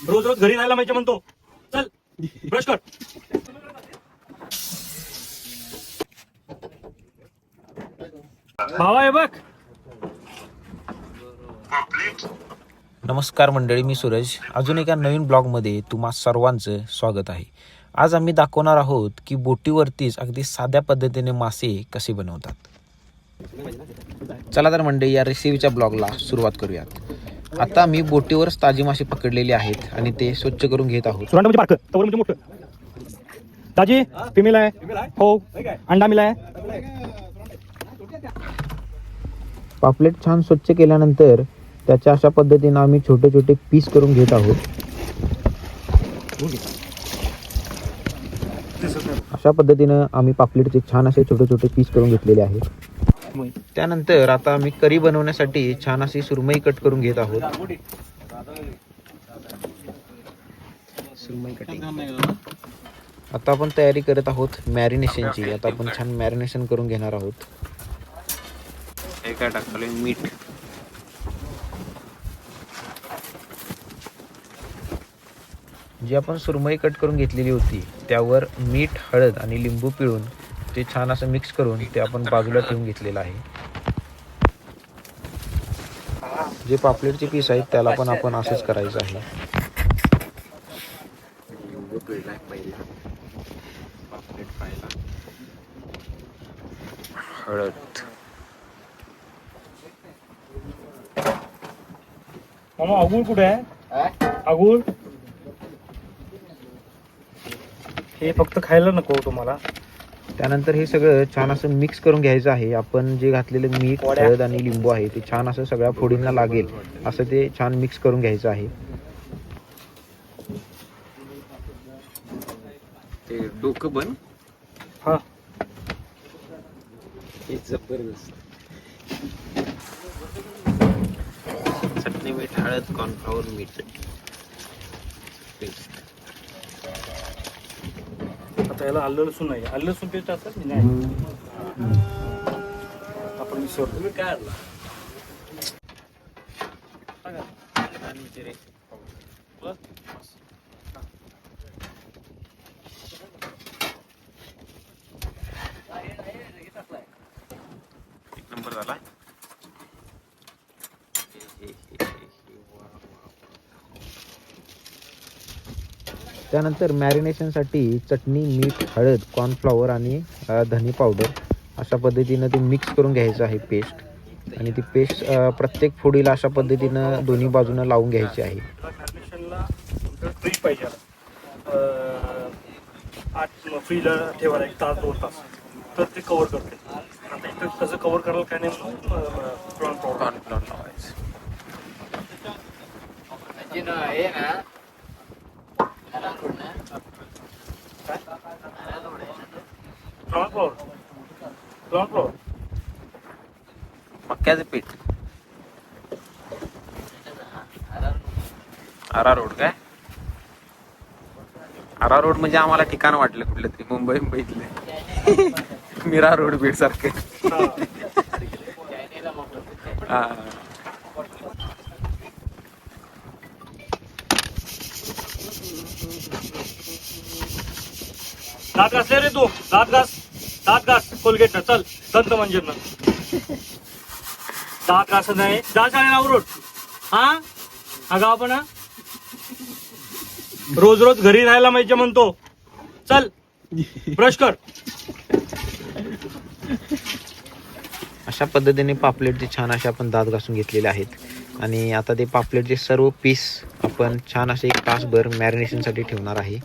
रोज रोज घरी राहायला माहिती म्हणतो. चल ब्रश कर. भावा हे बघ. नमस्कार मंडळी, मी सूरज. अजून एका नवीन ब्लॉगमध्ये तुम्हा सर्वांचं स्वागत आहे. आज आम्ही दाखवणार आहोत की बोटीवरतीच अगदी साध्या पद्धतीने मासे कसे बनवतात. चला तर मंडळी, या रेसिपीच्या ब्लॉगला सुरुवात करूयात. आता मी बोटीवरच ताजी मासे पकडलेली आहेत आणि ते स्वच्छ करून घेत आहोत. सुरांड म्हणजे बारकं, तवर म्हणजे मोठं. ताजी फिमेल आहे. हो, अंडा मिलाय. पापलेट छान स्वच्छ केल्यानंतर त्याच्या अशा पद्धतीने आम्ही छोटे छोटे पीस करून घेत आहोत. अशा पद्धतीनं आम्ही पापलेटचे छान असे छोटे छोटे पीस करून घेतलेले आहेत. त्यानंतर आता आम्ही करी बनवण्यासाठी छान अशी सुरमई कट करून घेत आहोत. सुरमई कटिंग. आता आपण तयारी करत आहोत मॅरिनेशनची. आता आपण छान मॅरिनेशन करून घेणार आहोत. हे काय टाकले, मीठ, जी आपण सुरमई कट करून घेतलेली होती त्यावर मीठ, हळद आणि लिंबू पिळून ते छान असं मिक्स करून ते आपण बाजूला ठेवून घेतलेलं आहे. जे पापलेटचे पीस आहेत त्याला पण आपण असंच करायचं आहे. लिंबू पिळलाय पहिला, पापलेट पाहिला, हळद. मामा अगुळ कुठे आहे? अगुळ हे फक्त खायला नको तुम्हाला. त्यानंतर हे सगळं छान असं मिक्स करून घ्यायचं आहे. आपण जे घातलेलं मीठ, हळद आणि लिंबू आहे ते छान असं सगळ्या फोडींना लागेल असं ते छान मिक्स करून घ्यायचं आहे. ते डोकं बन. हा, हे जबरदस्त. चटणी, मीठ, हळद, कॉर्नफ्लॉवर, मीठ पेस्ट. आता याला आलं लसूण नाही. आलं लसूण पेस्ट असतात की नाही? आपण विसरतो. तुम्ही काय आणला? एक नंबर झाला. त्यानंतर मॅरिनेशनसाठी चटणी, मीठ, हळद, कॉर्नफ्लॉवर आणि धने पावडर अशा पद्धतीनं ते मिक्स करून घ्यायचं आहे पेस्ट. आणि ती पेस्ट प्रत्येक फोडीला अशा पद्धतीनं दोन्ही बाजूनं लावून घ्यायची आहे. मॅरिनेशनला फ्रीज पाहिजे. फ्रीजला ठेवायला 1 तास 2 तास तर ते कव्हर करते. आता इथं तसं कव्हर करायला काय नाही म्हणून कॉर्नफ्लॉवर लावायचं. फ्लॉवर मक्याचं पीठ. आरारोड काय? आरारोड म्हणजे आम्हाला ठिकाण वाटलं कुठलं तरी मुंबईतलं. मीरा रोड बीड सारखं. हा. दात घासले रे तू. दात घास कोलगेट न. चल दंत मंजन न. दात घासत नाही. जा शाळेला आवरून. हा अगा आपण रोज रोज घरी राहायला माहिती म्हणतो. चल ब्रश कर. अशा पद्धतीने पापलेटचे छान असे आपण दात घासून घेतलेले आहेत. आणि आता ते पापलेटचे सर्व पीस आपण छान असे 1 तासभर मॅरिनेशनसाठी ठेवणार आहे.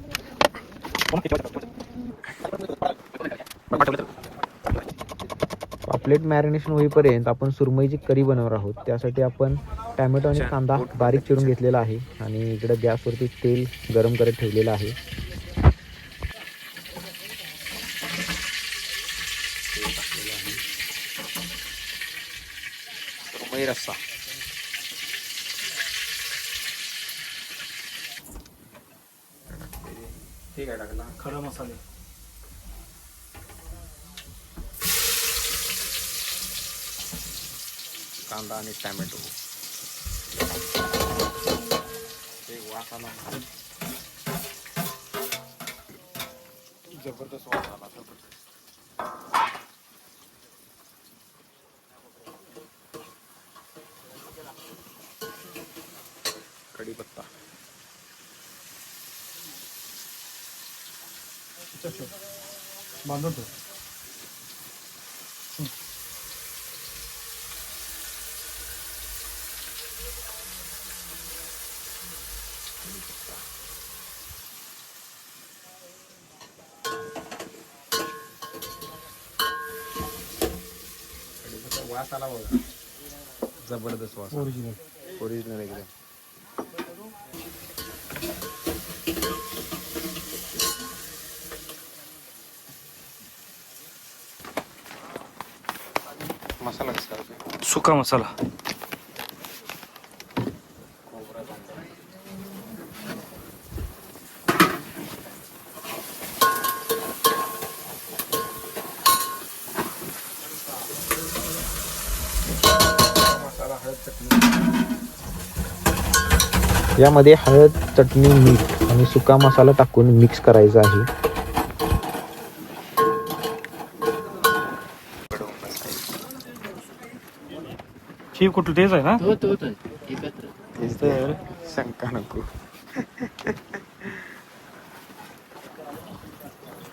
पापलेट मॅरिनेशन होईपर्यंत आपण सुरमईची करी बनवणार आहोत. त्यासाठी आपण टॅमॅटो आणि कांदा बारीक चिरून घेतलेला आहे आणि इकडे गॅसवरती तेल गरम करत ठेवलेलं आहे. सुरमई रस्सा. ठीक आहे, टाकला खडा मसाले. कांदा आणि टॅमॅटो. जबरदस्त वास आला, जबरदस्त. कढीपत्ता बांधून ठेव. वास आला बघा, जबरदस्त वास, ओरिजिनल एकदम. मसाला कसा आहे? सुका मसाला. यामध्ये हळद, चटणी, मीठ आणि सुका मसाला टाकून मिक्स करायचा आहे. ही कुठलं तेच आहे ना? तर शंका नको,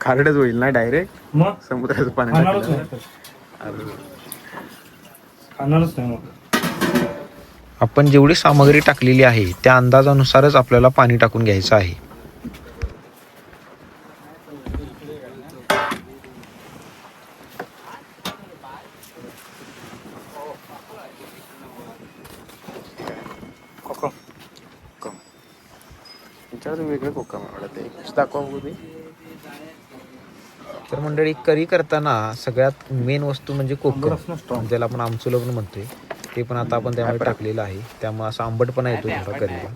खारडच होईल ना डायरेक्ट मग समुद्राचं पाणी खाणारच टाकलं. नाही, खाणारच नाही मग. आपण जेवढी सामग्री टाकलेली आहे त्या अंदाजानुसारच आपल्याला पाणी टाकून घ्यायचं आहे. कोकम. वेगळं कोकम दाखवा. तर मंडळी, करी करताना सगळ्यात मेन वस्तू म्हणजे कोकम, ज्याला आपण आमचुलं पण म्हणतोय. ते पण आता आपण त्यामध्ये टाकलेलं आहे, त्यामुळे असा आंबटपणा येतो थोडा करीला.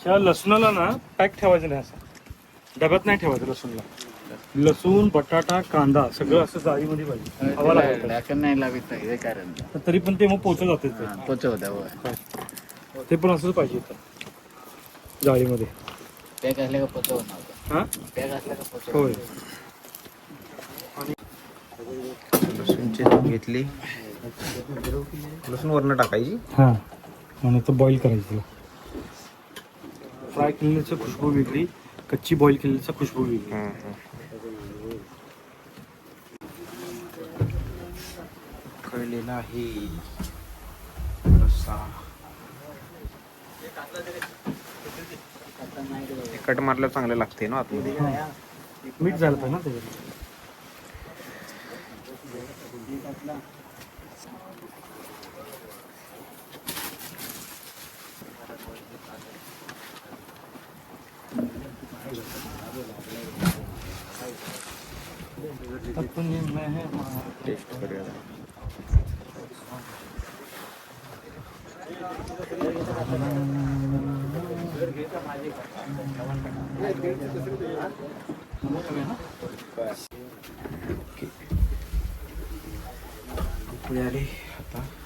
ह्या लसणाला ना पॅक ठेवायचं नाही, असं डब्यात नाही ठेवायचं. लसूणला, लसूण, बटाटा, कांदा सगळं असं जाळीमध्ये पाहिजे, हवा लागेल नाही लागत हे कारण तरी पण ते मग पोचत जाते ते. पोचवता ते पण असंच पाहिजे इथं जाळीमध्ये. पॅक असल्या का पोचवणार. हा पॅक असल्या का पोचव. होय. लसूणची घेतली, लसूण वरनं टाकायची. हा, आणि तो बॉईल करायचं. फ्राय केलेल्याची खुशबू वेगळी, कच्ची बॉईल केलेल्याचा खुशबू वेगळी. कळलेला आहे कट मारलं चांगलं लागते ना आतमध्ये. मीठ झालं पाहिजे ना त्याच्यात. टेस्ट करूया.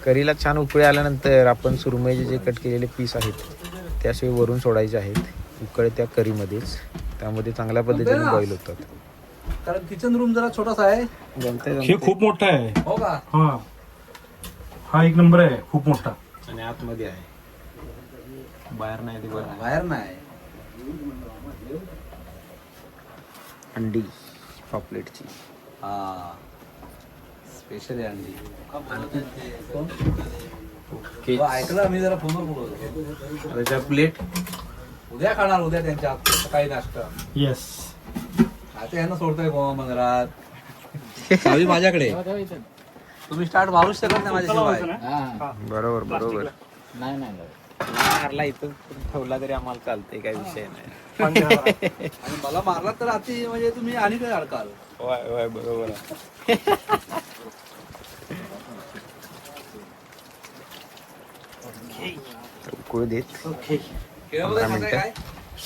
करीला छान उकळी आल्यानंतर आपण सुरमईचे जे कट केलेले पीस आहेत ते असे वरून सोडायचे आहेत उकळत्या करीमध्येच. त्यामध्ये चांगल्या पद्धतीने बॉईल होतात. कारण किचन रूम जरा छोटासा आहे. हे खूप मोठा आहे. हो का? हा, हा एक नंबर आहे, खूप मोठा. आणि आतमध्ये आहे, बाहेर नाही ते बरं. बाहेर नाही. अंडी पॉपलेटची. हा, स्पेशल आहे अंडी. ओके. ऐकलं आम्ही जरा फोनवर बोलतो. त्याच्या प्लेट उद्या खाणार, उद्या त्यांच्या सकाळी नाश्ता. येस. आता यांना सोडतोय गोवा मंदिरात. चावी माझ्याकडे. तुम्ही स्टार्ट मारूच शकत नाही माझ्याशिवाय. बरोबर बरोबर. नाही नाही मारला इथं ठेवला तरी आम्हाला चालतंय, काही विषय नाही. आणि मला मारला तर आती म्हणजे तुम्ही आणि काय अडकाल. होय होय बरोबर आहे. उकळू देत. खेळामध्ये सांगाय काय?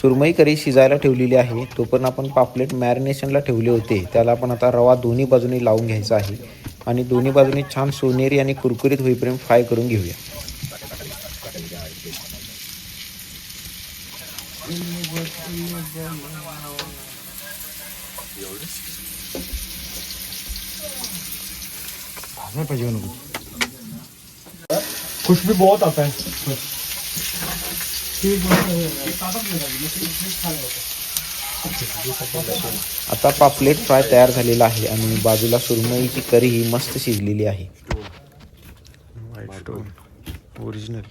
सुरमई करी शिजायला ठेवलेली आहे. तोपर्यंत आपण पापलेट मॅरिनेशनला ठेवले होते त्याला आपण आता रवा दोन्ही बाजूनी लावून घ्यायचा आहे आणि दोन्ही बाजूनी छान सोनेरी आणि कुरकुरीत होईपर्यंत फ्राय करून घेऊया. भाजना पाहिजे का नको? खुशबू बहुत आता है. आता पापलेट फ्राय तयार झालेला आहे आणि बाजूला सुरमईची करी ही मस्त शिजलेली आहे. ओरिजिनल.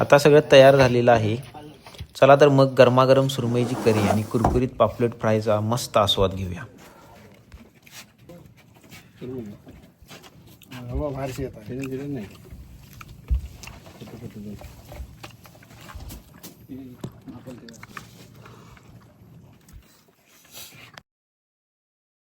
आता सगळं तयार झालेलं आहे. चला तर मग गरमागरम सुरमईची करी आणि कुरकुरीत पापलेट फ्रायचा मस्त आस्वाद घेऊया.